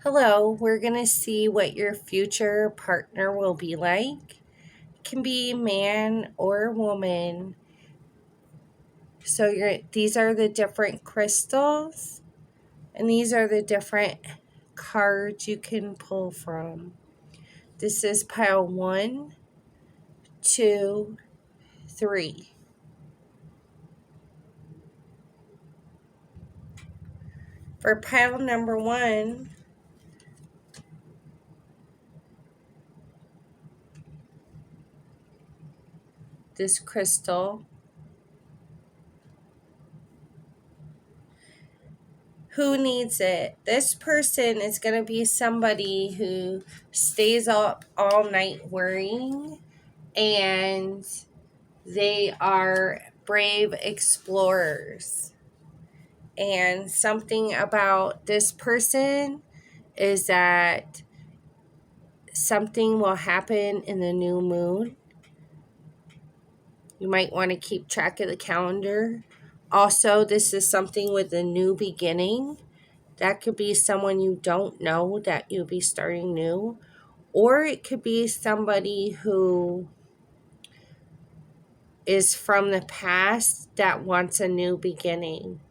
Hello, we're going to see what your future partner will be like. It can be man or woman. So these are the different crystals, and these are the different cards you can pull from. This is pile 1, 2, 3. For pile number 1, this crystal. Who needs it? This person is going to be somebody who stays up all night worrying, and they are brave explorers. And something about this person is that something will happen in the new moon. You might want to keep track of the calendar. Also, this is something with a new beginning. That could be someone you don't know that you'll be starting new. Or it could be somebody who is from the past that wants a new beginning.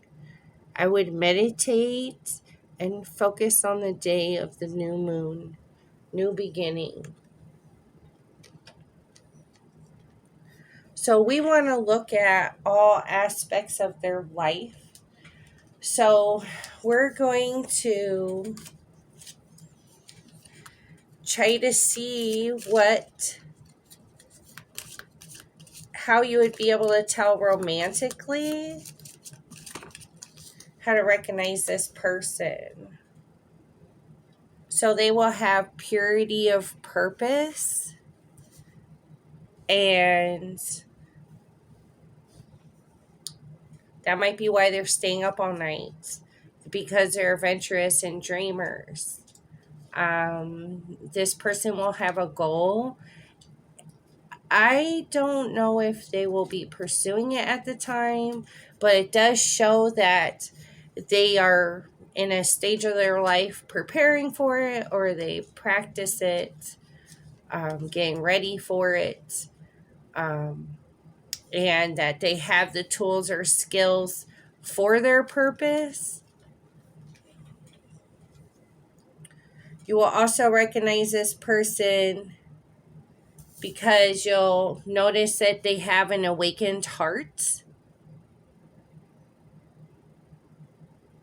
I would meditate and focus on the day of the new moon, new beginning. So we want to look at all aspects of their life. So we're going to try to see how you would be able to tell romantically how to recognize this person. So they will have purity of purpose, and that might be why they're staying up all night, because they're adventurous and dreamers. This person will have a goal. I don't know if they will be pursuing it at the time, but it does show that they are in a stage of their life preparing for it, or they practice it, getting ready for it, and that they have the tools or skills for their purpose. You will also recognize this person because you'll notice that they have an awakened heart.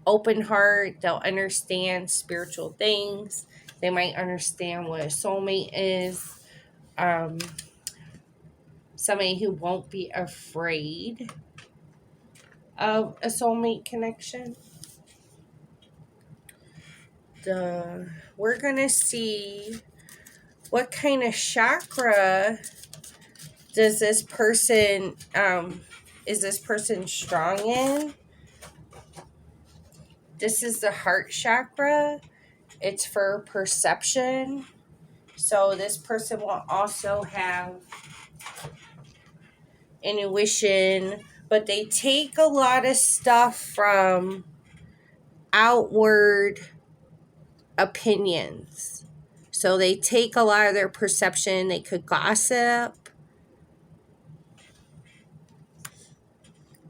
Open heart, they'll understand spiritual things. They might understand what a soulmate is. Somebody who won't be afraid of a soulmate connection. We're going to see what kind of chakra does this person, is this person strong in? This is the heart chakra. It's for perception. So this person will also have intuition, but they take a lot of stuff from outward opinions. So they take a lot of their perception. They could gossip.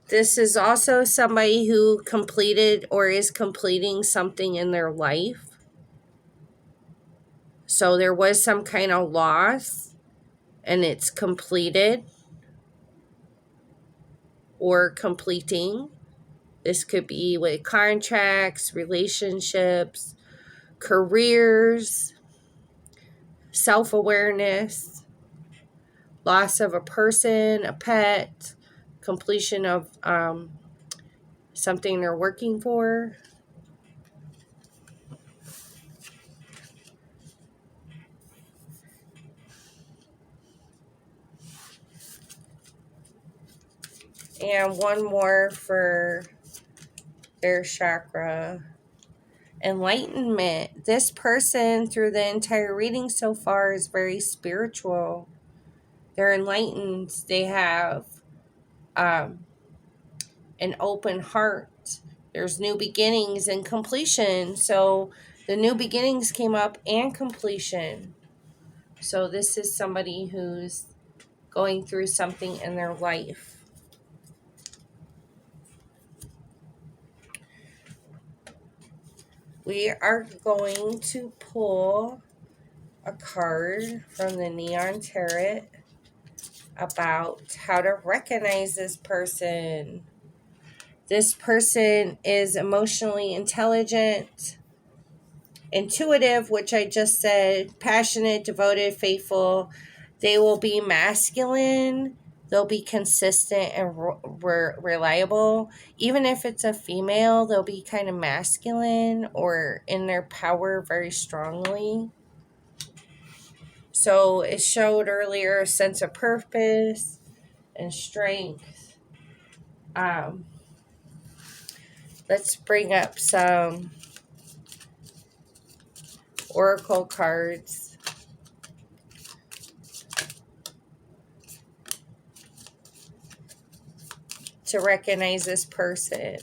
This is also somebody who completed or is completing something in their life. So there was some kind of loss and it's completed or completing. This could be with contracts, relationships, careers, self-awareness, loss of a person, a pet, completion of something they're working for. And one more for their chakra. Enlightenment. This person, through the entire reading so far, is very spiritual. They're enlightened. They have an open heart. There's new beginnings and completion. So The new beginnings came up and completion. So this is somebody who's going through something in their life. We are going to pull a card from the Neon Tarot about how to recognize this person. This person is emotionally intelligent, intuitive, which I just said, passionate, devoted, faithful. They will be masculine. They'll be consistent and reliable. Even if it's a female, they'll be kind of masculine or in their power very strongly. So it showed earlier a sense of purpose and strength. Let's bring up some oracle cards. To recognize this person.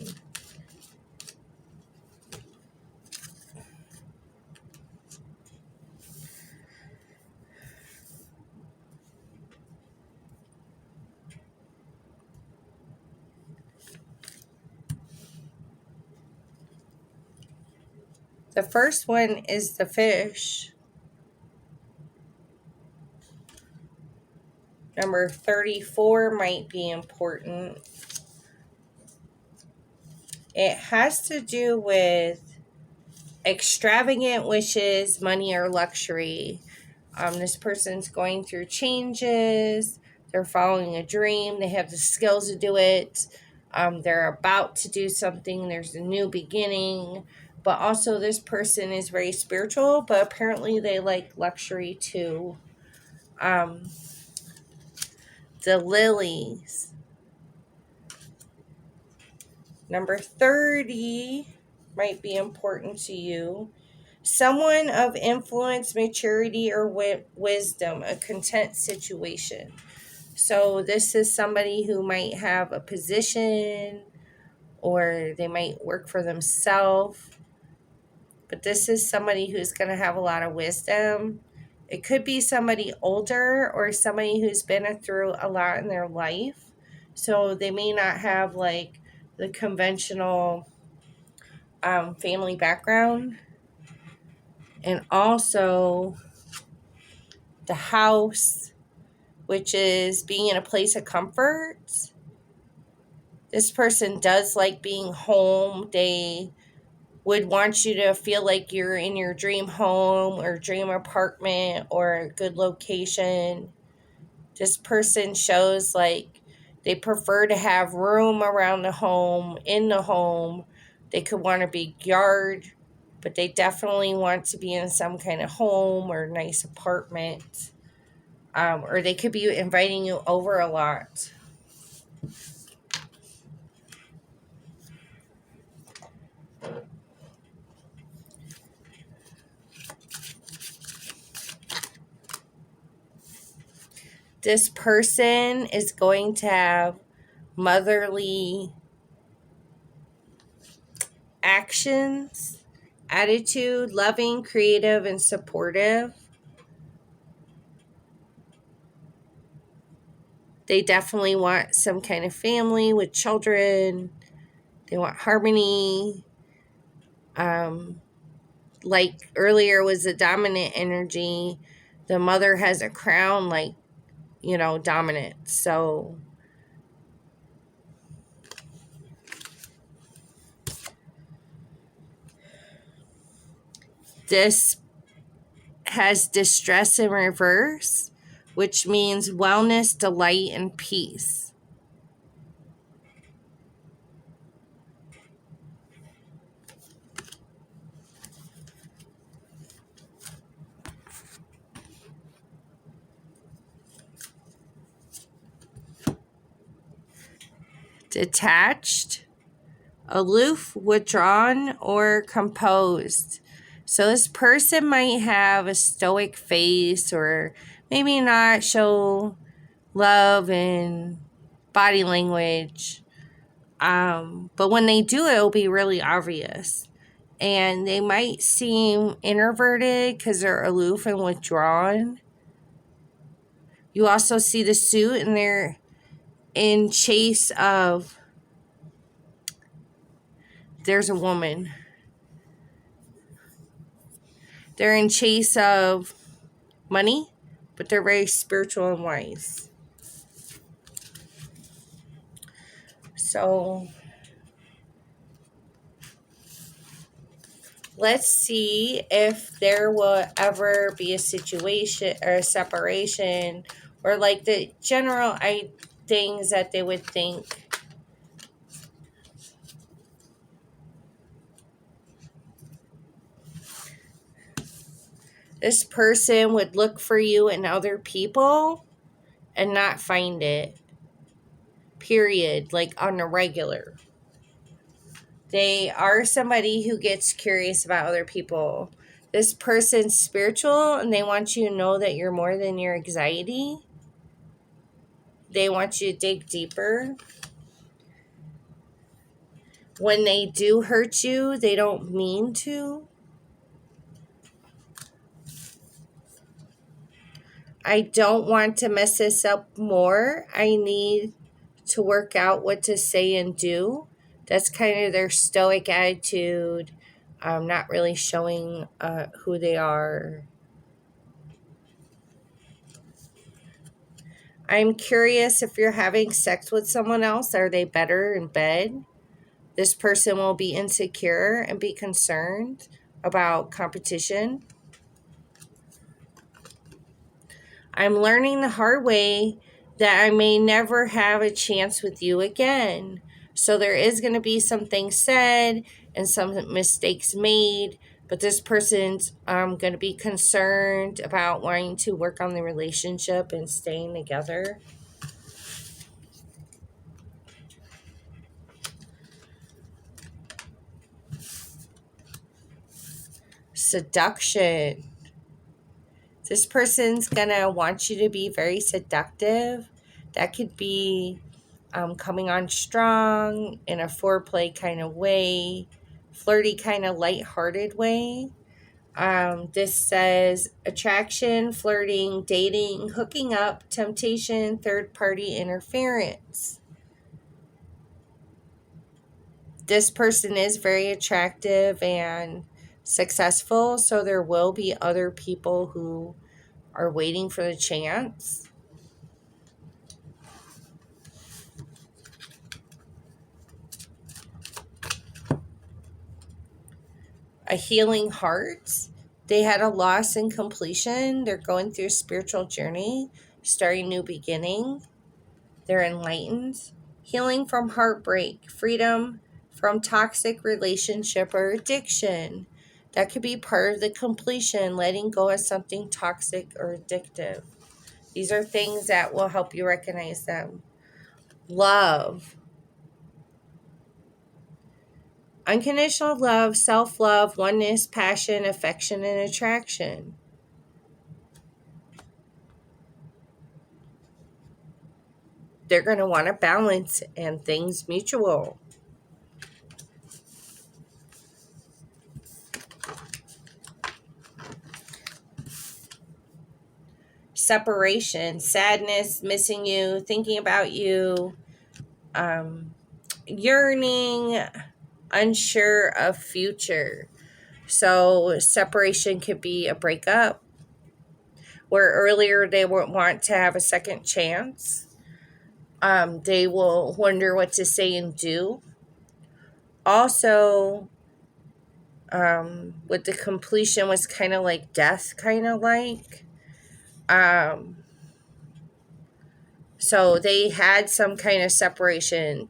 The first one is the fish. Number 34 might be important. It has to do with extravagant wishes, money, or luxury. This person's going through changes. They're following a dream. They have the skills to do it. They're about to do something. There's a new beginning. But also this person is very spiritual, but apparently they like luxury too. The lilies. Number 30 might be important to you. Someone of influence, maturity, or wisdom, a content situation. So this is somebody who might have a position or they might work for themselves. But this is somebody who's going to have a lot of wisdom. It could be somebody older or somebody who's been through a lot in their life. So they may not have like the conventional family background. And also the house, which is being in a place of comfort. This person does like being home. They would want you to feel like you're in your dream home or dream apartment or a good location. This person shows like they prefer to have room around the home, in the home. They could want a big yard, but they definitely want to be in some kind of home or nice apartment. Or they could be inviting you over a lot. This person is going to have motherly actions, attitude, loving, creative, and supportive. They definitely want some kind of family with children. They want harmony. Like earlier was the dominant energy. The mother has a crown, like, dominant. So this has distress in reverse, which means wellness, delight, and peace. Detached, aloof, withdrawn, or composed. So this person might have a stoic face or maybe not show love and body language. But when they do, it will be really obvious. and they might seem introverted because they're aloof and withdrawn. You also see the suit, and they're in chase of, there's a woman. They're in chase of money, but they're very spiritual and wise. So let's see if there will ever be a situation or a separation, or like the general things that they would think. This person would look for you in other people and not find it. Period. Like on a regular. They are somebody who gets curious about other people. This person's spiritual, and they want you to know that you're more than your anxiety. They want you to dig deeper. When they do hurt you, they don't mean to. I don't want to mess this up more. I need to work out what to say and do. That's kind of their stoic attitude. Not really showing who they are. I'm curious if you're having sex with someone else. Are they better in bed? This person will be insecure and be concerned about competition. I'm learning the hard way that I may never have a chance with you again. So there is going to be some things said and some mistakes made, but this person's going to be concerned about wanting to work on the relationship and staying together. Seduction. This person's going to want you to be very seductive. That could be coming on strong in a foreplay kind of way, flirty kind of lighthearted way. This says attraction, flirting, dating, hooking up, temptation, third-party interference. This person is very attractive and successful, so there will be other people who are waiting for the chance. A healing heart. They had a loss and completion. They're going through a spiritual journey, starting a new beginning. They're enlightened. Healing from heartbreak, freedom from toxic relationship or addiction. That could be part of the completion, letting go of something toxic or addictive. These are things that will help you recognize them. Love. Unconditional love, self-love, oneness, passion, affection, and attraction. They're going to want to balance and things mutual. Separation, sadness, missing you, thinking about you, yearning, unsure of future. So separation could be a breakup, where earlier they would want to have a second chance. They will wonder what to say and do. Also, with the completion was kind of like death, kind of like. So they had some kind of separation.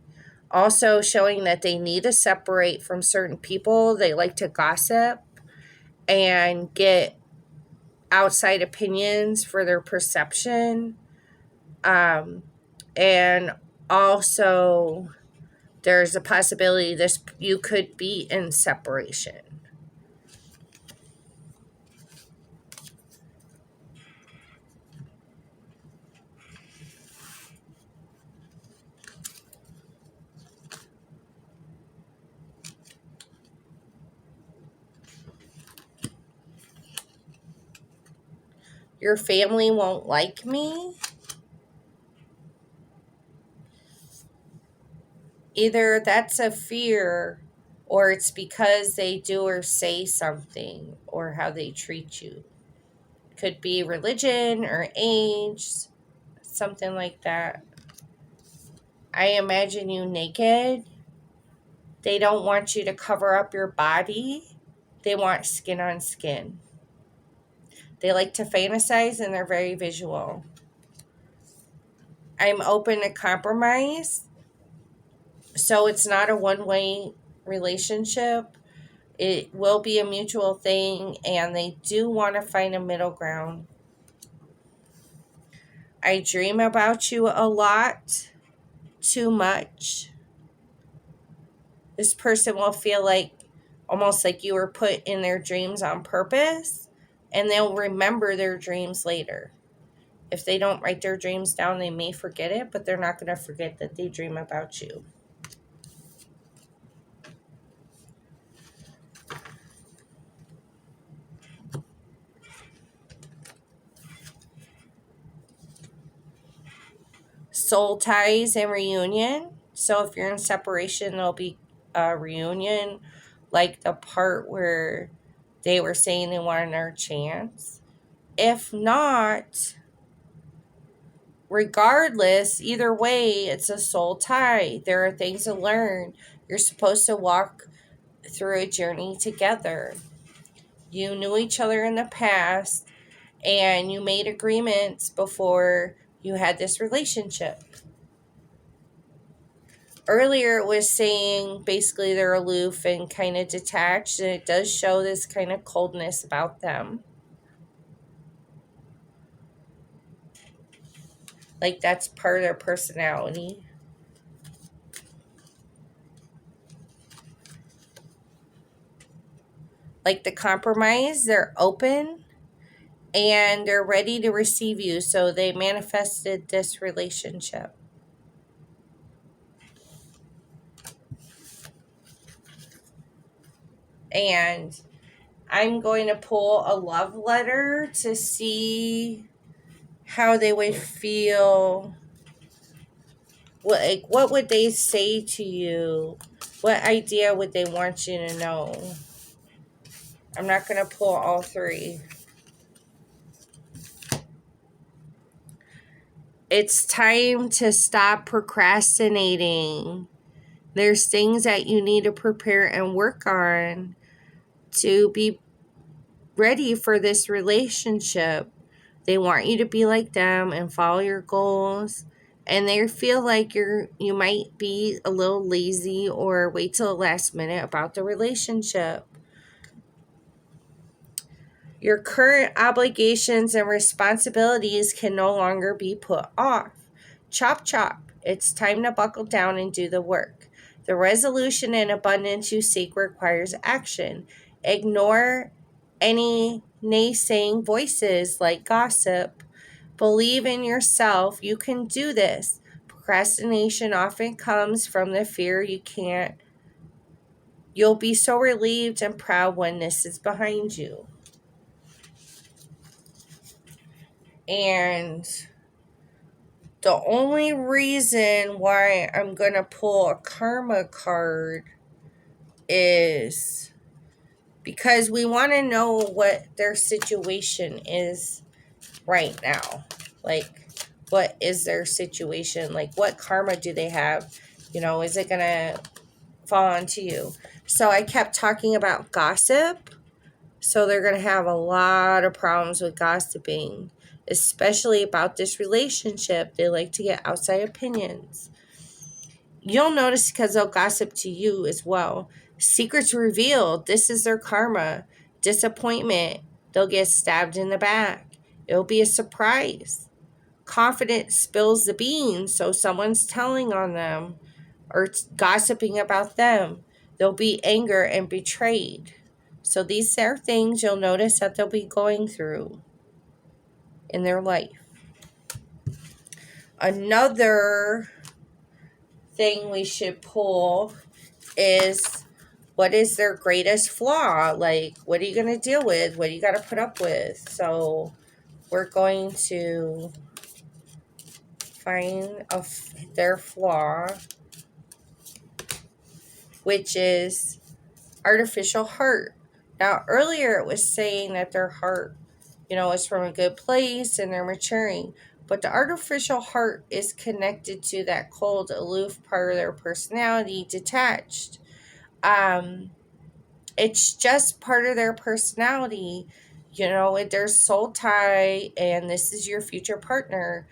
Also showing that they need to separate from certain people. They like to gossip and get outside opinions for their perception. And also there's a possibility you could be in separation. Your family won't like me. Either that's a fear, or it's because they do or say something, or how they treat you. Could be religion or age, something like that. I imagine you naked. They don't want you to cover up your body. They want skin on skin. They like to fantasize and they're very visual. I'm open to compromise. So it's not a one-way relationship. It will be a mutual thing, and they do want to find a middle ground. I dream about you a lot, too much. This person will feel like almost like you were put in their dreams on purpose, and they'll remember their dreams later. If they don't write their dreams down, they may forget it, but they're not going to forget that they dream about you. Soul ties and reunion. So if you're in separation, there'll be a reunion, like the part where they were saying they want another chance. If not, regardless, either way, it's a soul tie. There are things to learn. You're supposed to walk through a journey together. You knew each other in the past, and you made agreements before you had this relationship. Earlier it was saying basically they're aloof and kind of detached, and it does show this kind of coldness about them. Like that's part of their personality. Like the compromise, they're open and they're ready to receive you. So they manifested this relationship. And I'm going to pull a love letter to see how they would feel. What would they say to you? What idea would they want you to know? I'm not going to pull all three. It's time to stop procrastinating. There's things that you need to prepare and work on to be ready for this relationship. They want you to be like them and follow your goals. And they feel like you might be a little lazy or wait till the last minute about the relationship. Your current obligations and responsibilities can no longer be put off. Chop, chop. It's time to buckle down and do the work. The resolution and abundance you seek requires action. Ignore any naysaying voices like gossip. Believe in yourself. You can do this. Procrastination often comes from the fear you can't. You'll be so relieved and proud when this is behind you. And the only reason why I'm going to pull a karma card is because we want to know what their situation is right now. Like, what is their situation? Like, what karma do they have? Is it going to fall onto you? So I kept talking about gossip. So they're going to have a lot of problems with gossiping, especially about this relationship. They like to get outside opinions. You'll notice because they'll gossip to you as well. Secrets revealed. This is their karma. Disappointment. They'll get stabbed in the back. It'll be a surprise. Confidence spills the beans, so someone's telling on them or gossiping about them. There'll be anger and betrayed. So these are things you'll notice that they'll be going through in their life. Another thing we should pull is, what is their greatest flaw? Like, what are you going to deal with? What do you got to put up with? So we're going to find their flaw, which is artificial heart. Now, earlier it was saying that their heart, is from a good place and they're maturing. But the artificial heart is connected to that cold, aloof part of their personality, detached. It's just part of their personality. Their soul tie, and this is your future partner.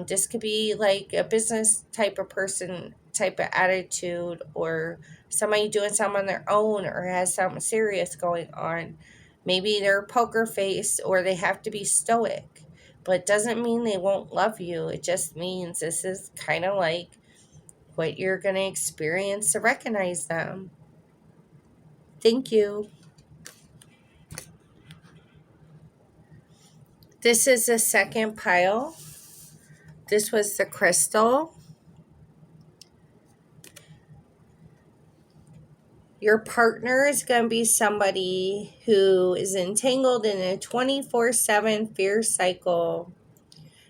This could be like a business type of person, type of attitude, or somebody doing something on their own or has something serious going on. Maybe they're a poker face or they have to be stoic, but it doesn't mean they won't love you. It just means this is kind of like what you're going to experience to recognize them. Thank you. This is the second pile. This was the crystal. Your partner is going to be somebody who is entangled in a 24/7 fear cycle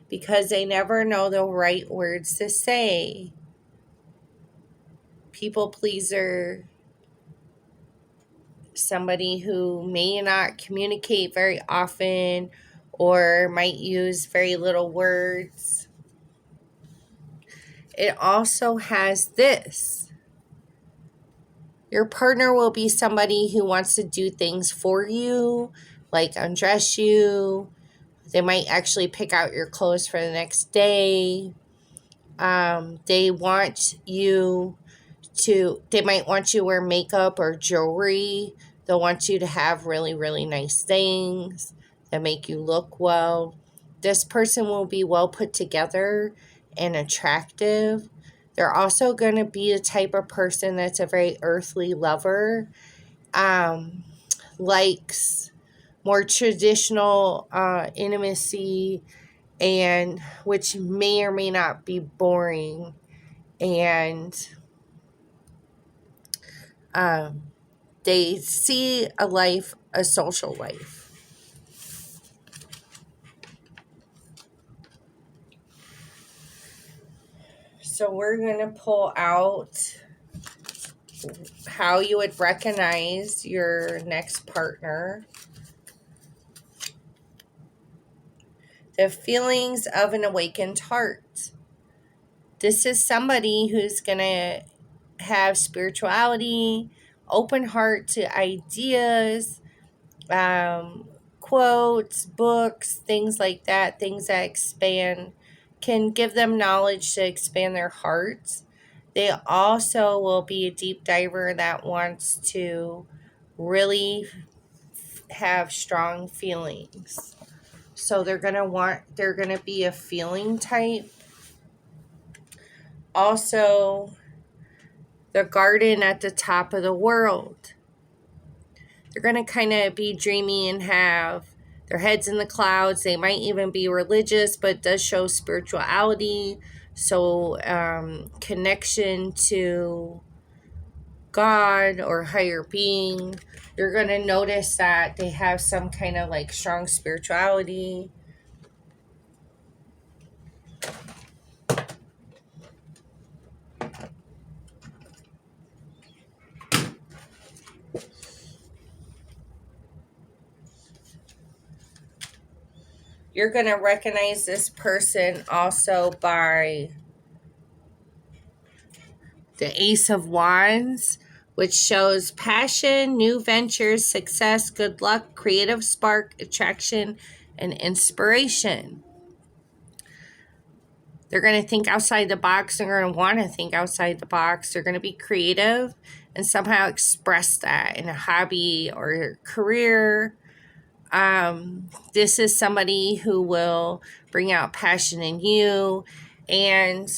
because they never know the right words to say. People pleaser, somebody who may not communicate very often or might use very little words. It also has this. Your partner will be somebody who wants to do things for you, like undress you. They might actually pick out your clothes for the next day. They might want you to wear makeup or jewelry. They'll want you to have really, really nice things that make you look well. This person will be well put together and attractive. They're also going to be the type of person that's a very earthly lover, likes more traditional intimacy, and which may or may not be boring, and they see a social life. So we're going to pull out how you would recognize your next partner. The feelings of an awakened heart. This is somebody who's going to have spirituality, open heart to ideas, quotes, books, things like that, things that can give them knowledge to expand their hearts. They also will be a deep diver that wants to really have strong feelings. So they're going to be a feeling type. Also, the garden at the top of the world. They're going to kind of be dreamy and have their heads in the clouds. They might even be religious, but it does show spirituality. So, connection to God or higher being. You're going to notice that they have some kind of like strong spirituality. You're going to recognize this person also by the Ace of Wands, which shows passion, new ventures, success, good luck, creative spark, attraction, and inspiration. They're going to think outside the box. They're going to want to think outside the box. They're going to be creative and somehow express that in a hobby or career. This is somebody who will bring out passion in you and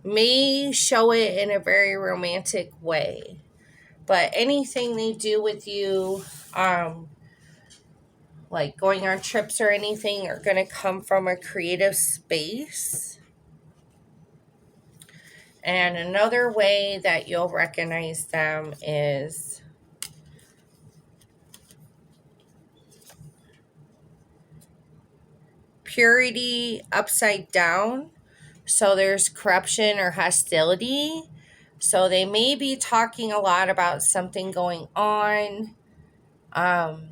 may show it in a very romantic way. But anything they do with you, like going on trips or anything, are going to come from a creative space. And another way that you'll recognize them is purity upside down. So there's corruption or hostility. So they may be talking a lot about something going on. And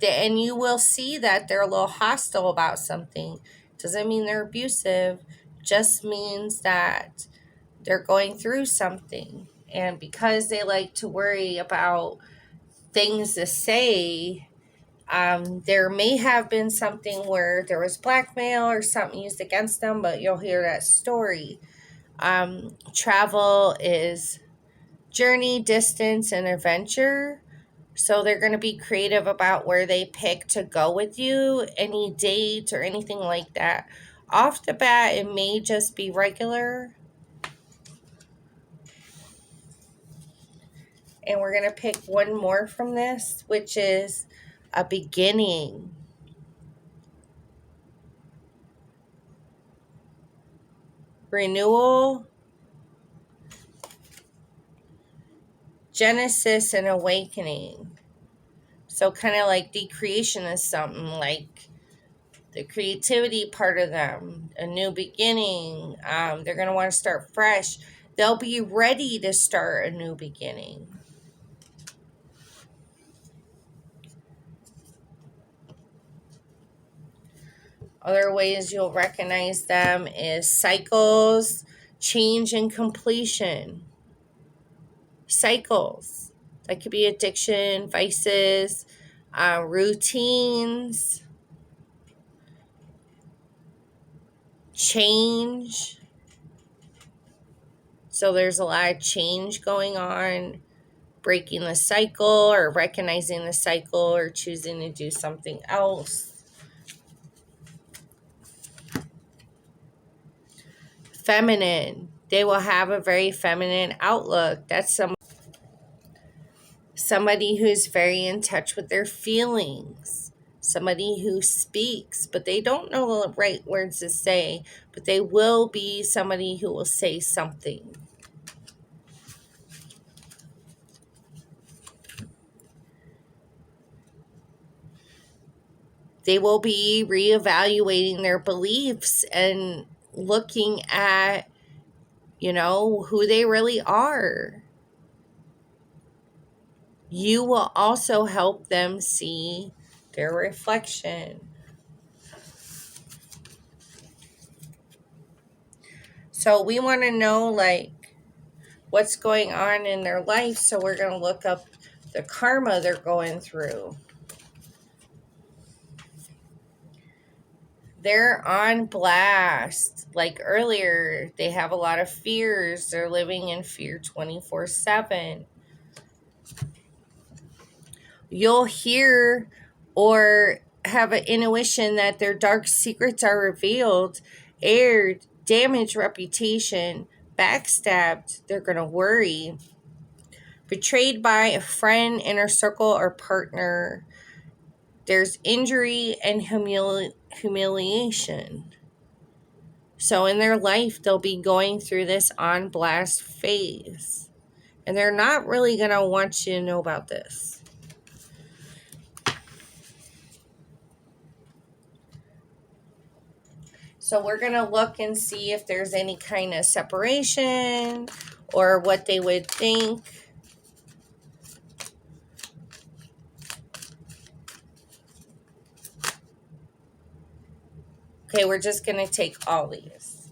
you will see that they're a little hostile about something. Doesn't mean they're abusive, just means that they're going through something. And because they like to worry about things to say, there may have been something where there was blackmail or something used against them, but you'll hear that story. Travel is journey, distance, and adventure. So they're going to be creative about where they pick to go with you, any date or anything like that. Off the bat, it may just be regular. And we're going to pick one more from this, which is a beginning. Renewal, Genesis, and awakening. So kind of like decreation is something like the creativity part of them, a new beginning. They're going to want to start fresh. They'll be ready to start a new beginning. Other ways you'll recognize them is cycles, change, and completion. Cycles. That could be addiction, vices, routines, change. So there's a lot of change going on, breaking the cycle or recognizing the cycle or choosing to do something else. Feminine. They will have a very feminine outlook. That's somebody who's very in touch with their feelings. Somebody who speaks, but they don't know the right words to say, but they will be somebody who will say something. They will be reevaluating their beliefs and looking at, who they really are. You will also help them see their reflection. So we want to know, what's going on in their life. So we're going to look up the karma they're going through. They're on blast. Like earlier, they have a lot of fears. They're living in fear 24/7. You'll hear or have an intuition that their dark secrets are revealed, aired, damaged reputation, backstabbed. They're going to worry. Betrayed by a friend, inner circle, or partner. There's injury and humiliation. So in their life, they'll be going through this on blast phase. And they're not really going to want you to know about this. So we're going to look and see if there's any kind of separation or what they would think. Okay, we're just going to take all these.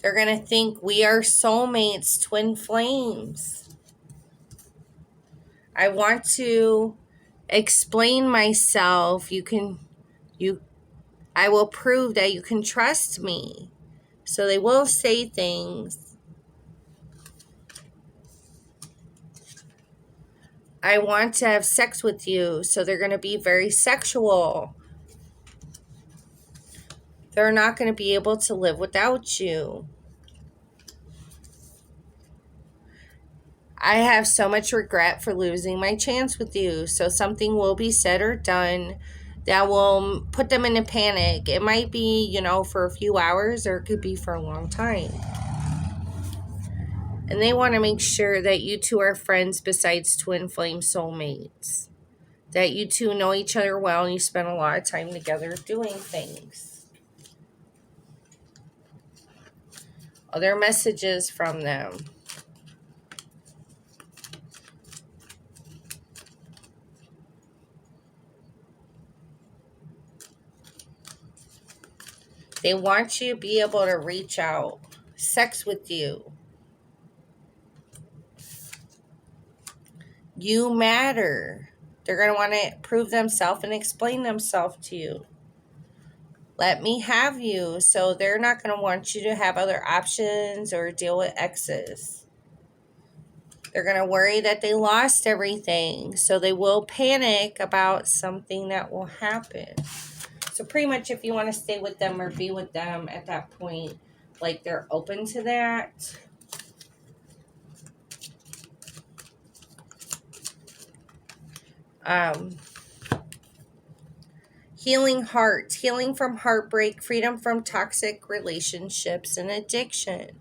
They're going to think we are soulmates, twin flames. I want to explain myself. I will prove that you can trust me. So they will say things. I want to have sex with you. So they're going to be very sexual. They're not going to be able to live without you. I have so much regret for losing my chance with you. So something will be said or done that will put them in a panic. It might be, for a few hours, or it could be for a long time. And they want to make sure that you two are friends besides twin flame soulmates. that you two know each other well and you spend a lot of time together doing things. Other messages from them. They want you to be able to reach out. Sex with you. You matter. They're going to want to prove themselves and explain themselves to you. Let me have you. So they're not going to want you to have other options or deal with exes. They're going to worry that they lost everything. So they will panic about something that will happen. So pretty much if you want to stay with them or be with them at that point, like they're open to that. Healing heart, healing from heartbreak, freedom from toxic relationships and addiction,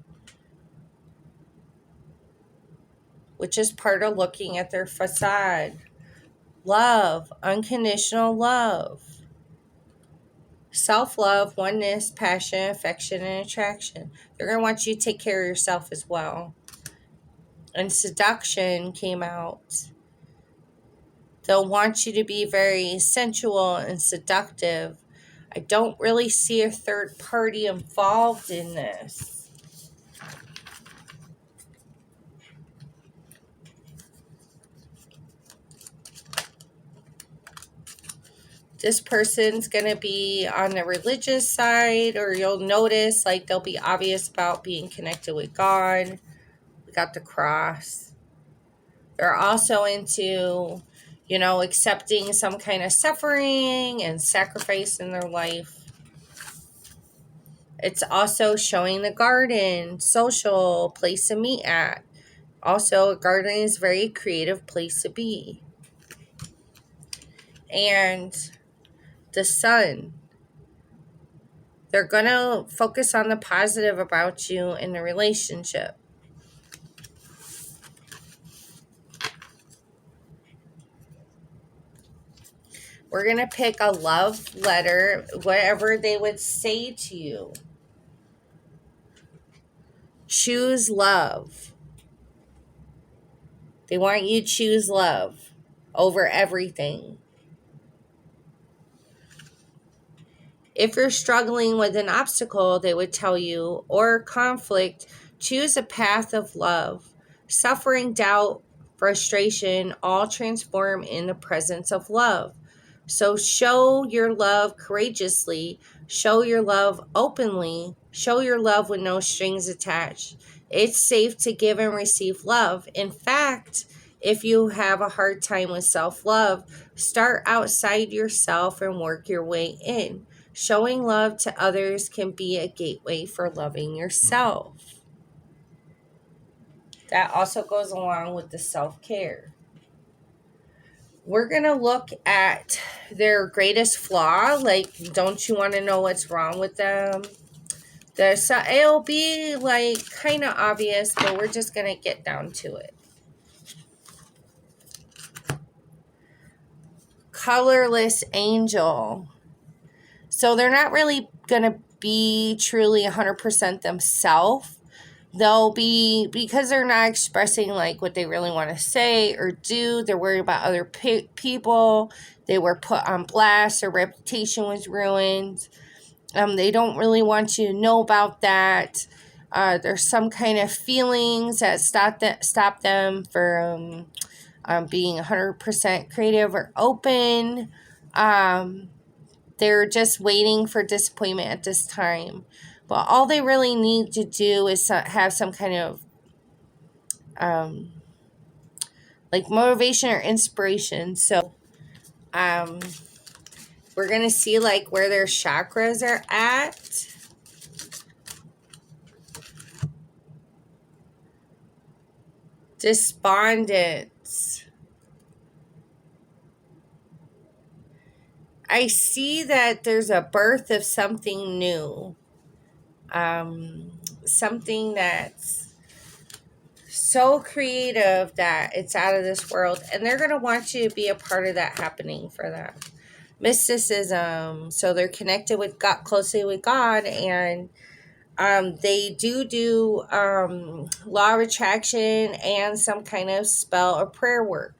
which is part of looking at their facade. Love, unconditional love, self-love, oneness, passion, affection, and attraction. They're going to want you to take care of yourself as well. And seduction came out. They'll want you to be very sensual and seductive. I don't really see a third party involved in this. This person's going to be on the religious side, or you'll notice like they'll be obvious about being connected with God. We got the cross. They're also into, accepting some kind of suffering and sacrifice in their life. It's also showing the garden, social place to meet at. Also, a garden is a very creative place to be. And the sun. They're going to focus on the positive about you in the relationship. We're going to pick a love letter, whatever they would say to you. Choose love. They want you to choose love over everything. If you're struggling with an obstacle, they would tell you, or conflict, choose a path of love. Suffering, doubt, frustration, all transform in the presence of love. So show your love courageously, show your love openly, show your love with no strings attached. It's safe to give and receive love. In fact, if you have a hard time with self-love, start outside yourself and work your way in. Showing love to others can be a gateway for loving yourself. That also goes along with the self-care. We're going to look at their greatest flaw. Like, don't you want to know what's wrong with them? It'll be like kind of obvious, but we're just going to get down to it. Colorless angel. So they're not really going to be truly 100% themselves. They'll be, because they're not expressing like what they really want to say or do, they're worried about other people. They were put on blast. Their reputation was ruined. They don't really want you to know about that. There's some kind of feelings that stop them from being 100% creative or open. They're just waiting for disappointment at this time. But all they really need to do is have some kind of like motivation or inspiration. So we're going to see like where their chakras are at. Despondence. I see that there's a birth of something new. Something that's so creative that it's out of this world. And they're going to want you to be a part of that happening for them. Mysticism. So they're connected with God, closely with God. And they do law of attraction and some kind of spell or prayer work.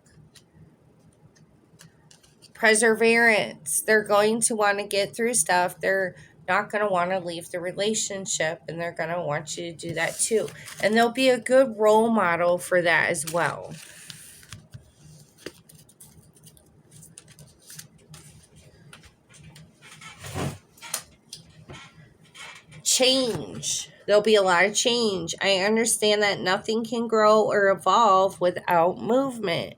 Perseverance. They're going to want to get through stuff. They're not going to want to leave the relationship, and they're going to want you to do that too. And they'll be a good role model for that as well. Change. There'll be a lot of change. I understand that nothing can grow or evolve without movement.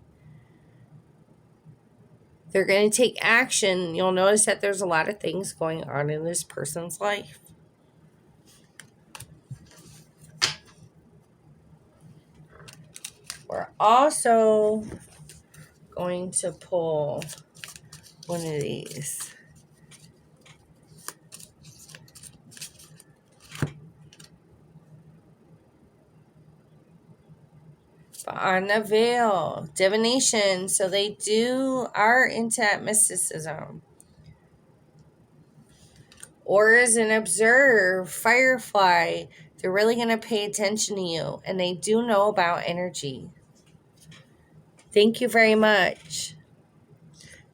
They're going to take action. You'll notice that there's a lot of things going on in this person's life. We're also going to pull one of these. On the veil, divination. So they are into that mysticism. Auras and observe, firefly. They're really going to pay attention to you, and they do know about energy. Thank you very much.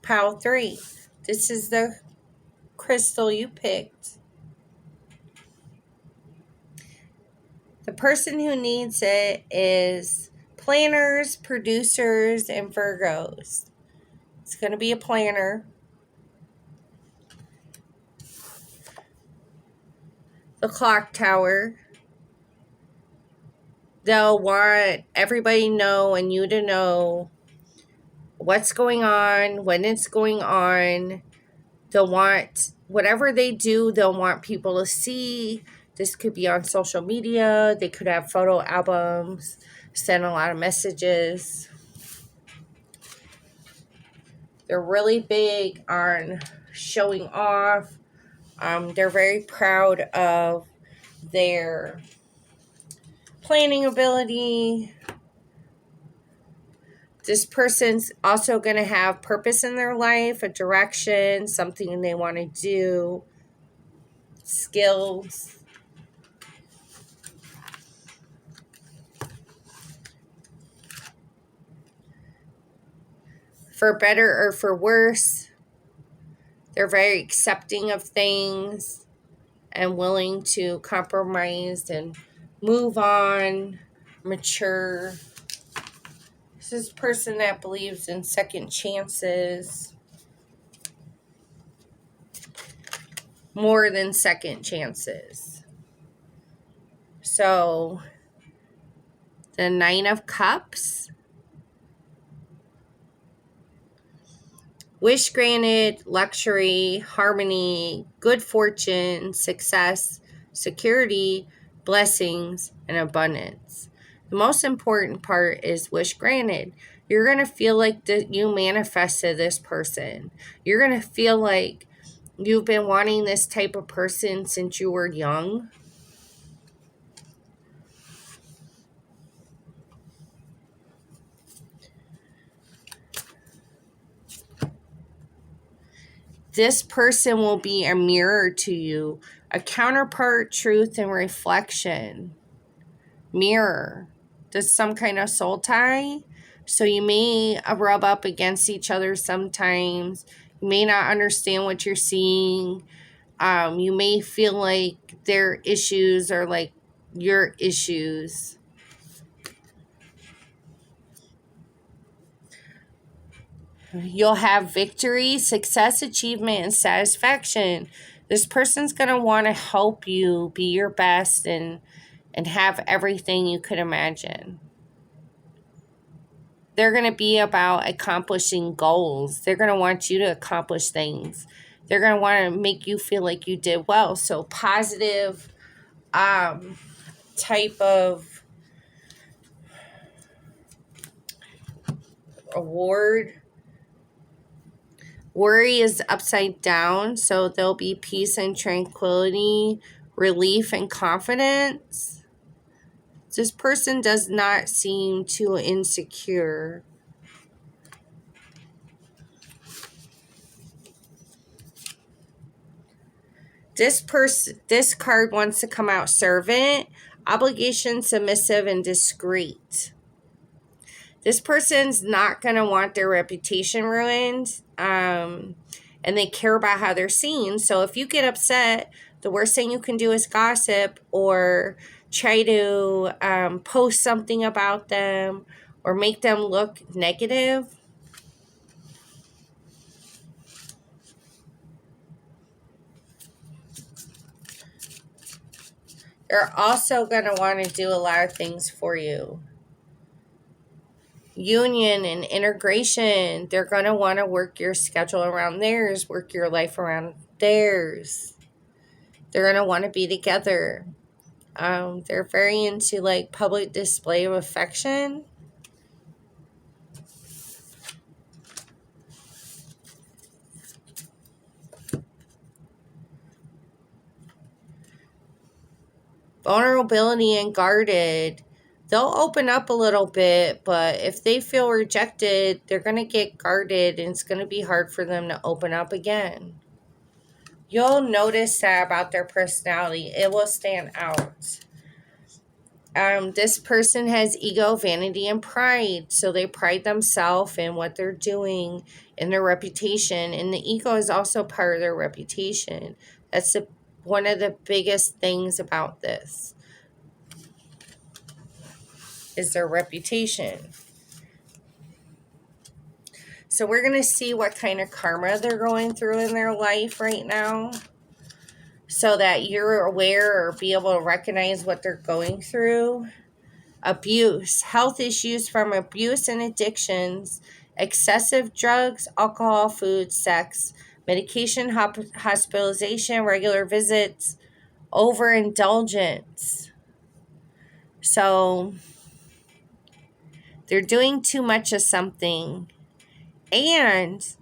Pile 3. This is the crystal you picked. The person who needs it is planners, producers, and Virgos. It's going to be a planner. The clock tower. They'll want everybody to know and you to know what's going on, when it's going on. They'll want, whatever they do, they'll want people to see. This could be on social media. They could have photo albums, send a lot of messages. They're really big on showing off. They're very proud of their planning ability. This person's also going to have purpose in their life, a direction, something they want to do, skills. For better or for worse, they're very accepting of things and willing to compromise and move on, mature. This is a person that believes in second chances. More than second chances. So, the Nine of Cups. Wish granted, luxury, harmony, good fortune, success, security, blessings, and abundance. The most important part is wish granted. You're going to feel like you manifested this person. You're going to feel like you've been wanting this type of person since you were young. This person will be a mirror to you, a counterpart, truth, and reflection. Mirror. There's some kind of soul tie. So you may rub up against each other sometimes. You may not understand what you're seeing. You may feel like their issues are like your issues. You'll have victory, success, achievement, and satisfaction. This person's going to want to help you be your best and have everything you could imagine. They're going to be about accomplishing goals. They're going to want you to accomplish things. They're going to want to make you feel like you did well. So positive type of award. Worry is upside down, so there'll be peace and tranquility, relief and confidence. This person does not seem too insecure. This card wants to come out servant, obligation, submissive, and discreet. This person's not going to want their reputation ruined, and they care about how they're seen. So if you get upset, the worst thing you can do is gossip or try to post something about them or make them look negative. They're also going to want to do a lot of things for you. Union and integration. They're going to want to work your schedule around theirs, work your life around theirs. They're going to want to be together. They're very into like public display of affection. Vulnerability and guarded. They'll open up a little bit, but if they feel rejected, they're going to get guarded and it's going to be hard for them to open up again. You'll notice that about their personality. It will stand out. This person has ego, vanity, and pride. So they pride themselves in what they're doing, in their reputation. And the ego is also part of their reputation. That's one of the biggest things about this is their reputation. So we're going to see what kind of karma they're going through in their life right now, so that you're aware or be able to recognize what they're going through. Abuse, health issues from abuse and addictions, excessive drugs, alcohol, food, sex, medication, hospitalization, regular visits, overindulgence. So they're doing too much of something, and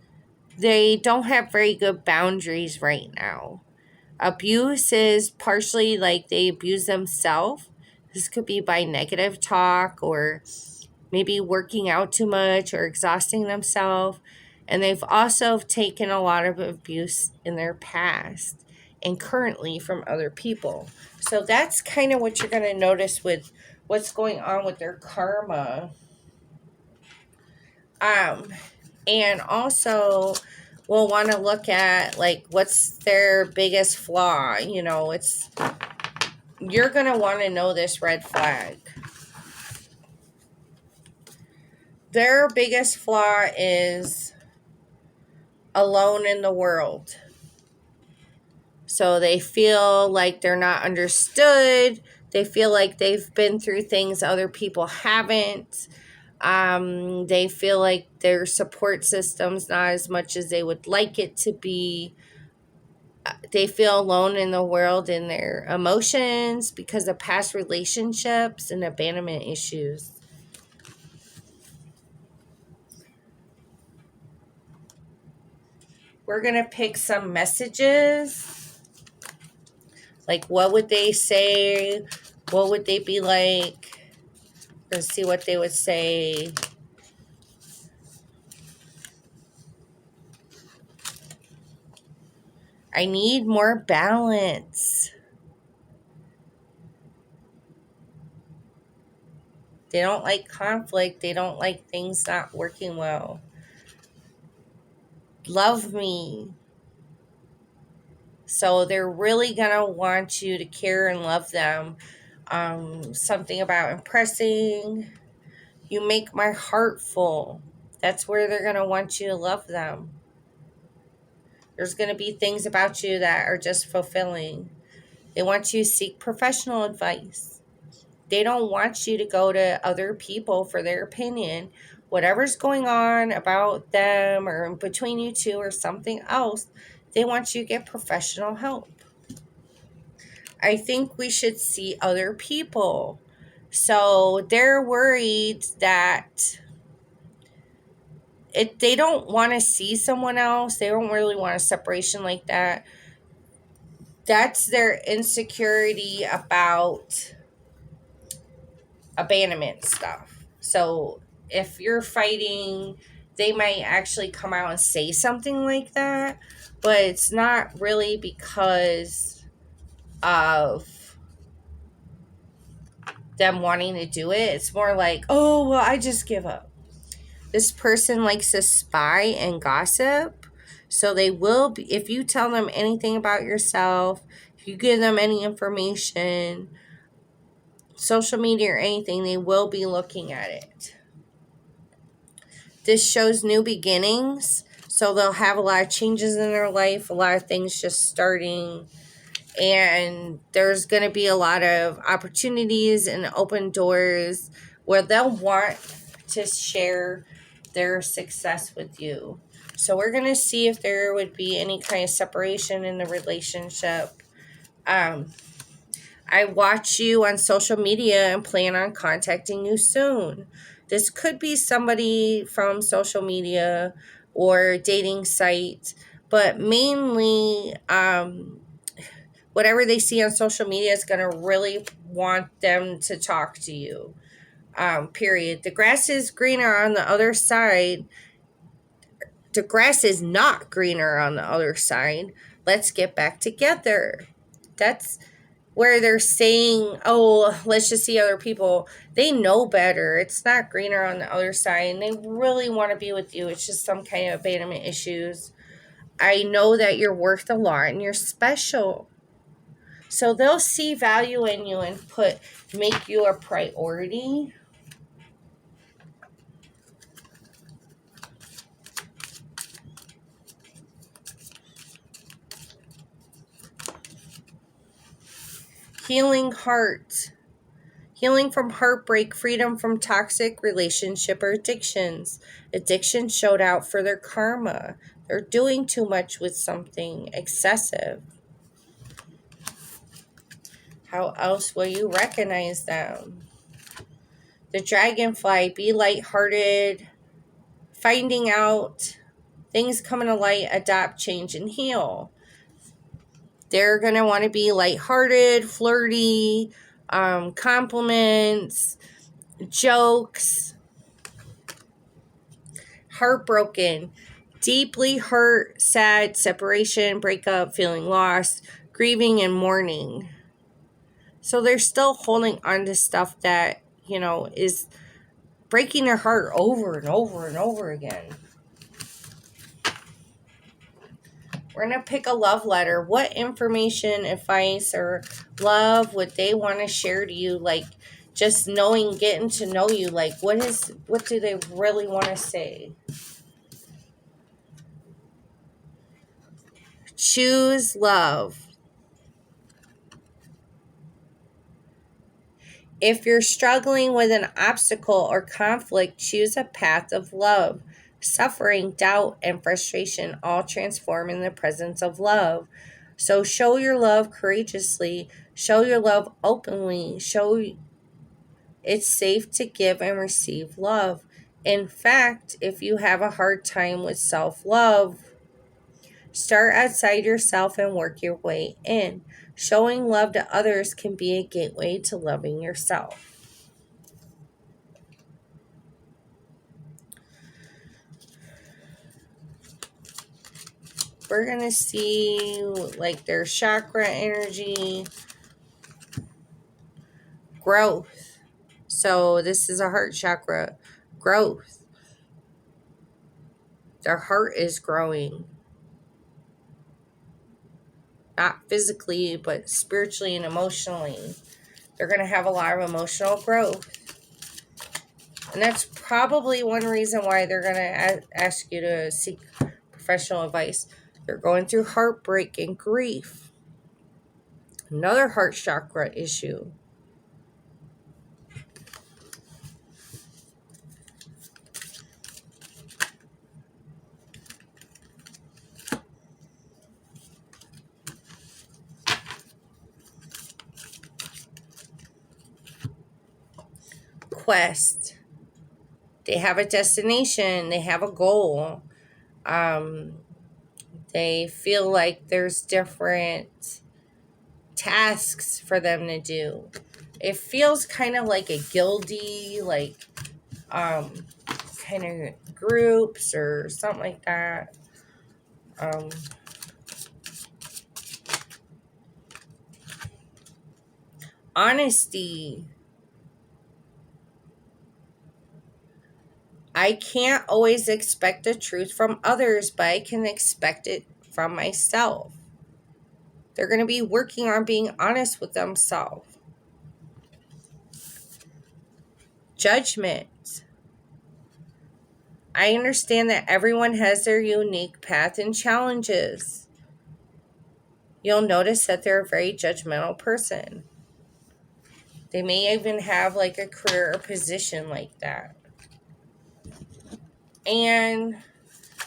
they don't have very good boundaries right now. Abuse is partially like they abuse themselves. This could be by negative talk or maybe working out too much or exhausting themselves. And they've also taken a lot of abuse in their past and currently from other people. So that's kind of what you're going to notice with what's going on with their karma. And also we'll want to look at like what's their biggest flaw. You're going to want to know this red flag. Their biggest flaw is alone in the world. So they feel like they're not understood. They feel like they've been through things other people haven't. They feel like their support system's not as much as they would like it to be. They feel alone in the world in their emotions because of past relationships and abandonment issues. We're going to pick some messages. Like, what would they say? What would they be like? Let's see what they would say. I need more balance. They don't like conflict. They don't like things not working well. Love me. So they're really going to want you to care and love them. Something about impressing. You make my heart full. That's where they're going to want you to love them. There's going to be things about you that are just fulfilling. They want you to seek professional advice. They don't want you to go to other people for their opinion. Whatever's going on about them or between you two or something else, they want you to get professional help. I think we should see other people. So they're worried that they don't want to see someone else. They don't really want a separation like that. That's their insecurity about abandonment stuff. So if you're fighting, they might actually come out and say something like that, but it's not really because of them wanting to do it. It's more like, oh, well, I just give up. This person likes to spy and gossip. So they will be, if you tell them anything about yourself, if you give them any information, social media or anything, they will be looking at it. This shows new beginnings. So they'll have a lot of changes in their life, a lot of things just starting. And there's going to be a lot of opportunities and open doors where they'll want to share their success with you. So we're going to see if there would be any kind of separation in the relationship. I watch you on social media and plan on contacting you soon. This could be somebody from social media or dating site, but mainly whatever they see on social media is going to really want them to talk to you. Period. The grass is greener on the other side. The grass is not greener on the other side. Let's get back together. That's where they're saying, oh, let's just see other people. They know better. It's not greener on the other side, and they really want to be with you. It's just some kind of abandonment issues. I know that you're worth a lot and you're special. So they'll see value in you and make you a priority. Healing heart. Healing from heartbreak, freedom from toxic relationship or addictions. Addiction showed out for their karma. They're doing too much with something excessive. How else will you recognize them? The dragonfly, be lighthearted, finding out things coming to light, adapt, change, and heal. They're going to want to be lighthearted, flirty, compliments, jokes. Heartbroken, deeply hurt, sad, separation, breakup, feeling lost, grieving, and mourning. So they're still holding on to stuff that, is breaking their heart over and over and over again. We're going to pick a love letter. What information, advice, or love would they want to share to you? Like, just knowing, getting to know you. Like, what do they really want to say? Choose love. If you're struggling with an obstacle or conflict, choose a path of love. Suffering, doubt, and frustration all transform in the presence of love. So show your love courageously. Show your love openly. Show it's safe to give and receive love. In fact, if you have a hard time with self-love, start outside yourself and work your way in. Showing love to others can be a gateway to loving yourself. We're going to see like their chakra energy, growth. So this is a heart chakra, growth. Their heart is growing. Not physically, but spiritually and emotionally. They're going to have a lot of emotional growth. And that's probably one reason why they're going to ask you to seek professional advice. They're going through heartbreak and grief. Another heart chakra issue. Quest. They have a destination. They have a goal. They feel like there's different tasks for them to do. It feels kind of like a guildy, like kind of groups or something like that. Honesty. I can't always expect the truth from others, but I can expect it from myself. They're going to be working on being honest with themselves. Judgment. I understand that everyone has their unique path and challenges. You'll notice that they're a very judgmental person. They may even have like a career or position like that. And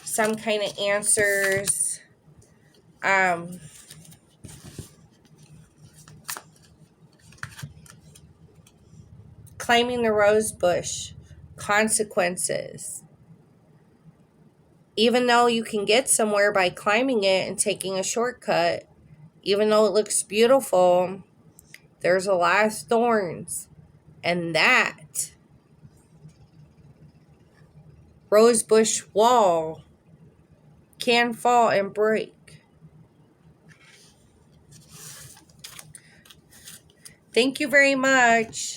some kind of answers. Climbing the rose bush. Consequences. Even though you can get somewhere by climbing it and taking a shortcut, even though it looks beautiful, there's a lot of thorns. And that rosebush wall can fall and break. Thank you very much.